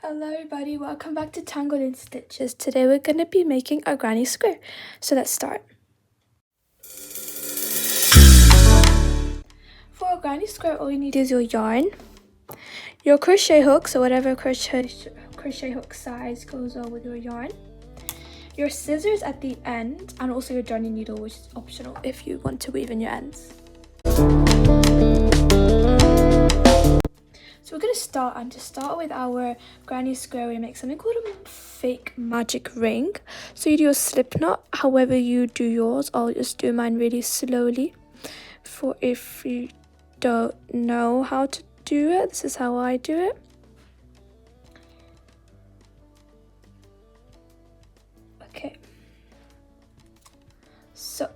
Hello everybody, welcome back to Tangled in Stitches. Today we're going to be making a granny square. So let's start. For a granny square, all you need is your yarn, your crochet hook, so whatever crochet hook size goes on with your yarn, your scissors at the end, and also your darning needle, which is optional if you want to weave in your ends. So we're going to start with our granny square. We make something called a fake magic ring. So you do a slip knot however you do yours. I'll just do mine really slowly. For if you don't know how to do it, this is how I do it. Okay. So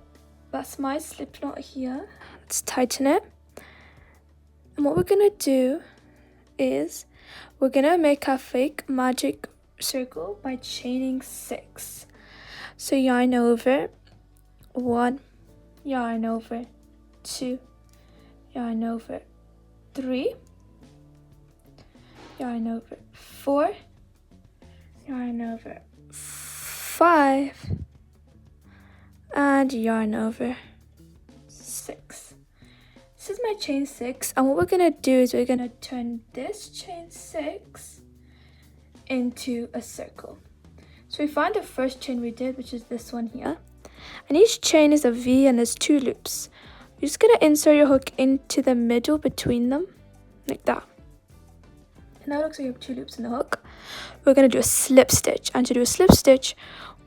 that's my slip knot here. Let's tighten it. And what we're going to do is we're gonna make our fake magic circle by chaining 6. So yarn over 1, yarn over 2, yarn over 3, yarn over 4, yarn over 5, and yarn over 6. This is my chain 6, and what we're going to do is we're going to turn this chain 6 into a circle. So we find the first chain we did, which is this one here, and each chain is a V and there's 2 loops. You're just going to insert your hook into the middle between them, like that. And now it looks like you have 2 loops in the hook. We're going to do a slip stitch, and to do a slip stitch,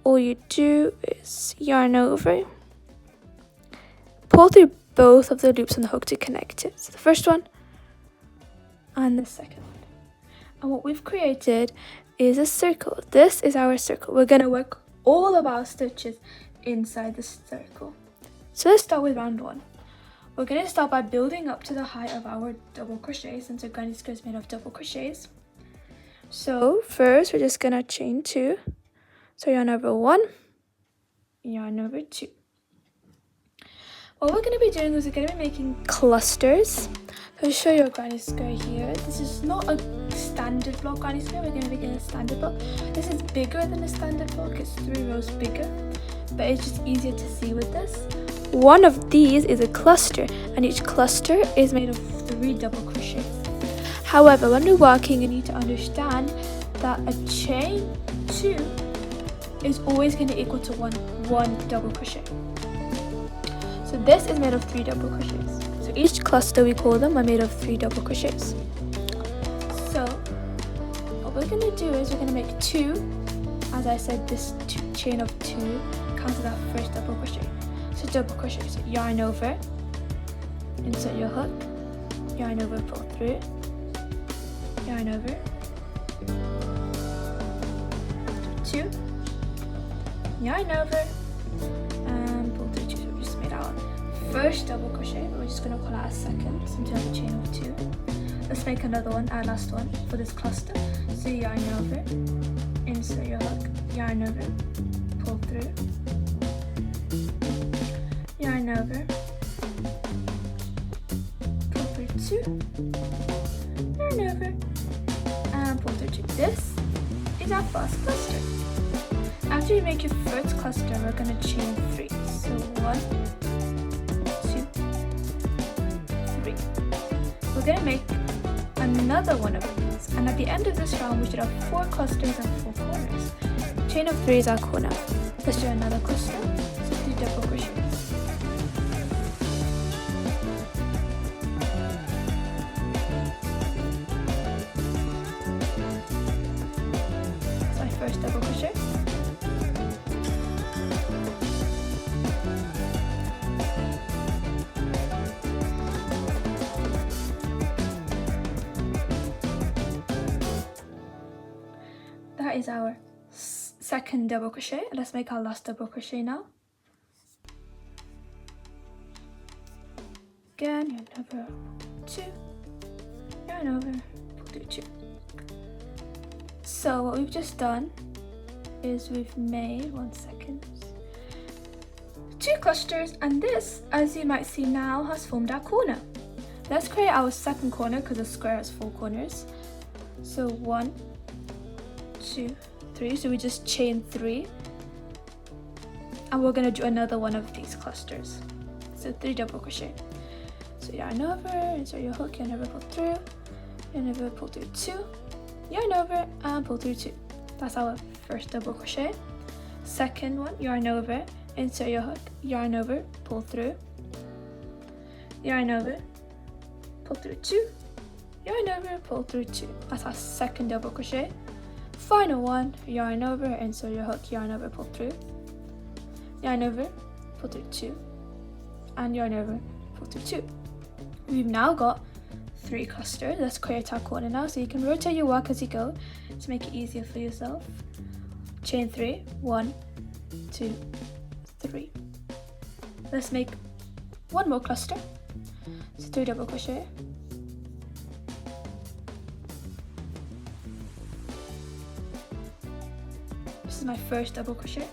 all you do is yarn over, pull through both of the loops on the hook to connect it. So the first one and the second one. And what we've created is a circle. This is our circle. We're going to work all of our stitches inside the circle. So let's start with round 1. We're going to start by building up to the height of our double crochet, since our granny square is made of double crochets. So first we're just going to chain 2. So yarn over 1, yarn over 2. What we're going to be doing is we're going to be making clusters. So I'll show you a granny square here. This is not a standard block granny square. We're going to be making a standard block. This is bigger than a standard block. It's 3 rows bigger, but it's just easier to see with this. One of these is a cluster, and each cluster is made of 3 double crochets. However, when you're working, you need to understand that a chain 2 is always going to equal to one double crochet. So this is made of 3 double crochets. So each cluster, we call them, are made of 3 double crochets. So what we're going to do is we're going to make 2. As I said, this chain of 2 counts as our first double crochet. So double crochet. So yarn over, insert your hook, yarn over, pull through, yarn over, 2, yarn over, and pull through 2. So we just made our first double crochet, but we're just going to call out a second, so into a chain of 2. Let's make another one, our last one for this cluster. So yarn over, insert your hook, yarn over, pull through, yarn over, pull through 2, yarn over, and pull through 2. This is our first cluster. After you make your first cluster, we're going to chain 3. So 1, 2, 3. We're going to make another one of these, and at the end of this round we should have 4 clusters and 4 corners. Chain of 3 is our corner. Let's do another cluster, so 3 double crochets. So my first double crochet. That is our second double crochet. Let's make our last double crochet now. Again, yarn over 2, yarn over, pull through 2. So what we've just done is we've made 2 clusters, and this, as you might see now, has formed our corner. Let's create our second corner because the square has 4 corners. So 1, 2, 3. So we just chain 3, and we're going to do another one of these clusters. So 3 double crochet. So yarn over, insert your hook, yarn over, pull through, yarn over, pull through 2, yarn over, and pull through 2. That's our first double crochet. Second one, yarn over, insert your hook, yarn over, pull through, yarn over, pull through 2, yarn over, pull through 2. That's our second double crochet. Final one, yarn over, insert your hook, yarn over, pull through, yarn over, pull through 2, and yarn over, pull through 2. We've now got 3 clusters. Let's create our corner now, so you can rotate your work as you go to make it easier for yourself. Chain 3, 1, 2, 3. Let's make one more cluster. So 3 double crochet. This is my first double crochet.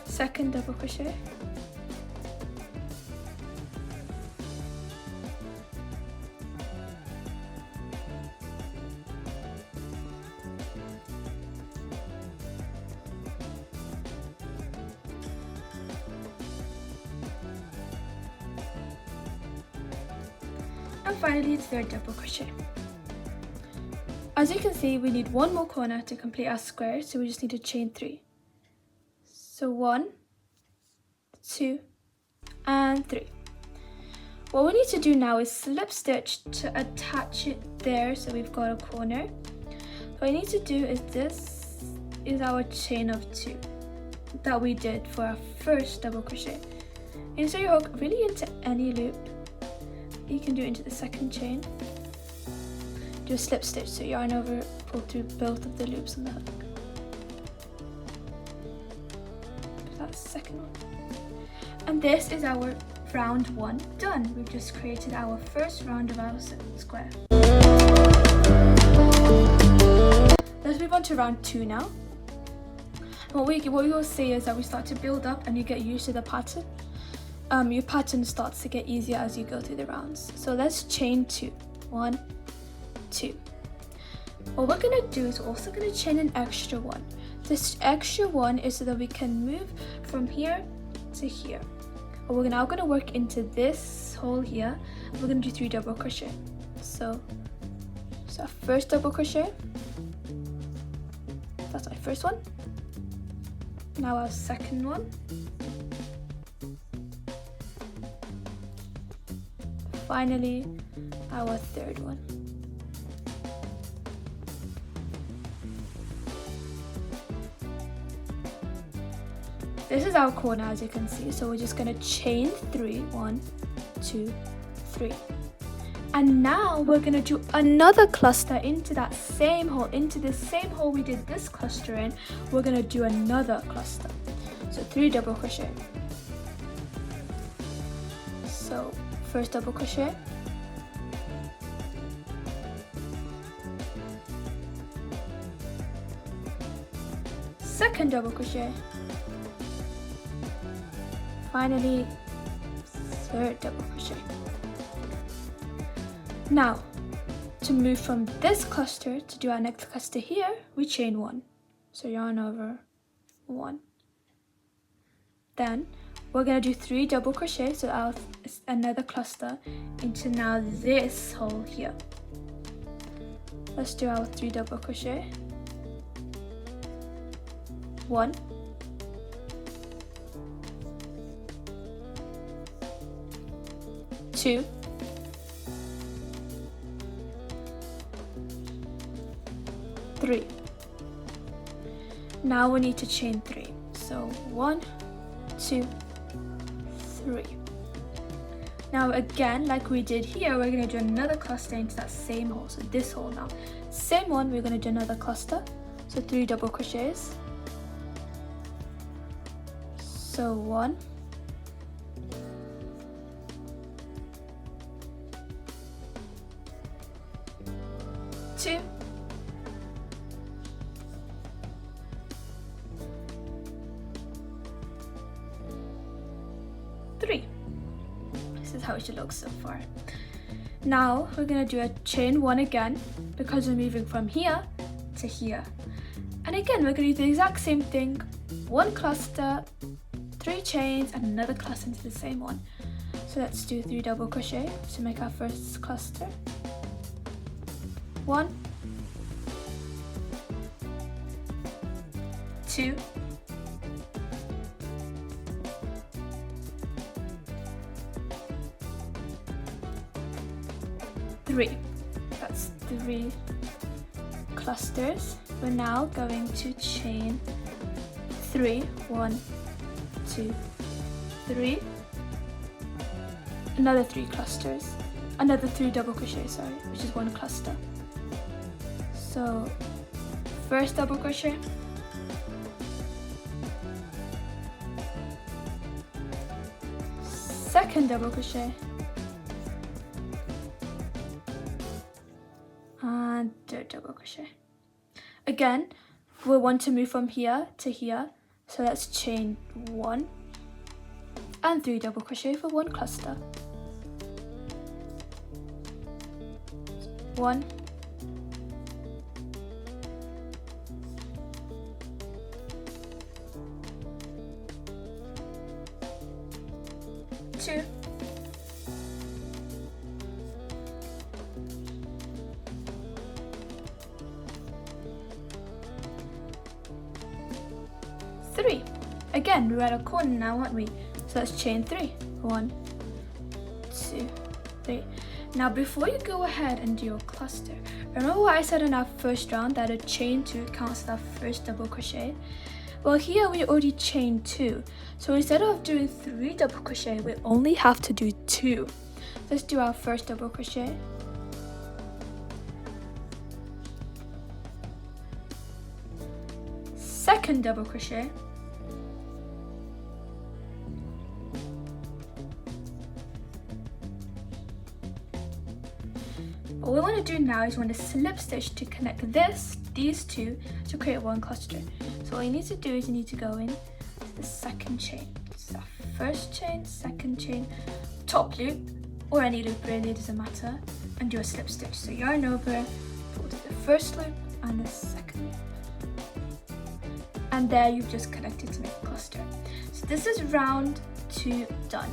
Second double crochet. And finally, third double crochet. As you can see, we need one more corner to complete our square, so we just need to chain 3. So 1, 2, and 3. What we need to do now is slip stitch to attach it there, so we've got a corner. What we need to do is, this is our chain of 2 that we did for our first double crochet. Insert your hook really into any loop. You can do it into the second chain. Do a slip stitch, so yarn over, pull through both of the loops on the hook. Second one. And this is our round 1 done. We've just created our first round of our square. Let's move on to round 2 now. What we will see is that we start to build up and you get used to the pattern. Your pattern starts to get easier as you go through the rounds. So let's chain 2. 1, 2. What we're going to do is we're also going to chain an extra 1. This extra 1 is so that we can move from here to here. And we're now going to work into this hole here. We're going to do 3 double crochet. So our first double crochet. That's my first one. Now our second one. Finally, our third one. This is our corner, as you can see, so we're just going to chain 3, 1, 2, 3. And now we're going to do another cluster into that same hole, into the same hole we did this cluster in. We're going to do another cluster. So 3 double crochet. So first double crochet. Second double crochet. Finally, third double crochet. Now, to move from this cluster to do our next cluster here, we chain 1. So yarn over 1. Then we're going to do 3 double crochet, so our another cluster into now this hole here. Let's do our 3 double crochet. 1. 2, 3. Now we need to chain 3. So 1, 2, 3. Now again, like we did here, we're going to do another cluster into that same hole. So this hole now. Same one, we're going to do another cluster. So 3 double crochets. So 1, 2, 3. is how it should look so far. Now we're going to do a chain 1 again because we're moving from here to here. And again, we're going to do the exact same thing. 1 cluster, 3 chains, and another cluster into the same one. So let's do 3 double crochet to make our first cluster. 1, 2, 3. That's 3 clusters. We're now going to chain 3. 1, 2, 3. Another 3 clusters. Another 3 double crochet, sorry, which is 1 cluster. So first double crochet, second double crochet, and third double crochet. Again, we want to move from here to here, so let's chain 1 and 3 double crochet for 1 cluster. 1, 2, 3. Again, we're at a corner now, aren't we? So let's chain 3. 1, 2, 3. Now before you go ahead and do your cluster, remember what I said in our first round that a chain 2 counts as our first double crochet? Well, here we already chained 2. So instead of doing 3 double crochet, we only have to do 2. Let's do our first double crochet. Second double crochet. What we want to do now is we want to slip stitch to connect these two to create 1 cluster. So all you need to do is you need to go in to the second chain. So first chain, second chain, top loop, or any loop really, it doesn't matter, and do a slip stitch. So yarn over, pull to the first loop and the second loop. And there you've just connected to make a cluster. So this is round 2 done.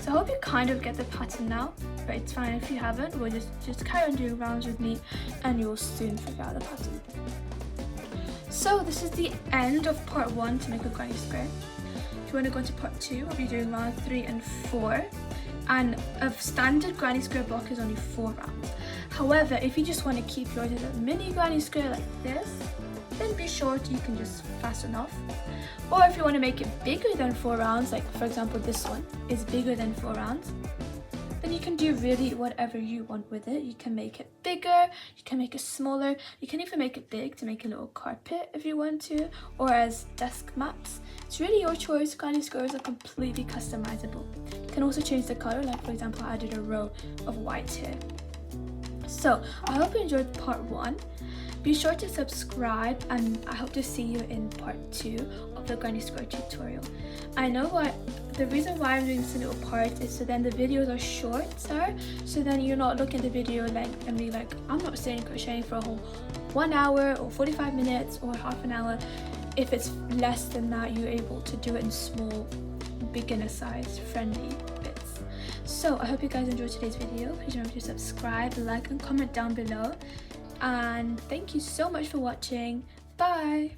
So I hope you kind of get the pattern now, but it's fine if you haven't. We'll just carry on doing rounds with me and you'll soon figure out the pattern. So this is the end of part 1 to make a granny square. If you want to go into part 2, we'll be doing round 3 and 4. And a standard granny square block is only 4 rounds. However, if you just want to keep yours as a mini granny square like this, then be short, you can just fasten off. Or if you want to make it bigger than 4 rounds, like for example this one is bigger than 4 rounds, then you can do really whatever you want with it. You can make it bigger, you can make it smaller, you can even make it big to make a little carpet if you want to, or as desk mats. It's really your choice. Granny squares are completely customizable. You can also change the color, like for example I did a row of white here. So I hope you enjoyed part 1. Be sure to subscribe and I hope to see you in part 2 of the granny square tutorial. I know the reason why I'm doing this in little parts is so then the videos are shorter, so then you're not looking at the video length and be like, I'm not staying crocheting for a whole 1 hour or 45 minutes or half an hour. If it's less than that, you're able to do it in small, beginner size, friendly bits. So I hope you guys enjoyed today's video. Please remember to subscribe, like and comment down below. And thank you so much for watching. Bye!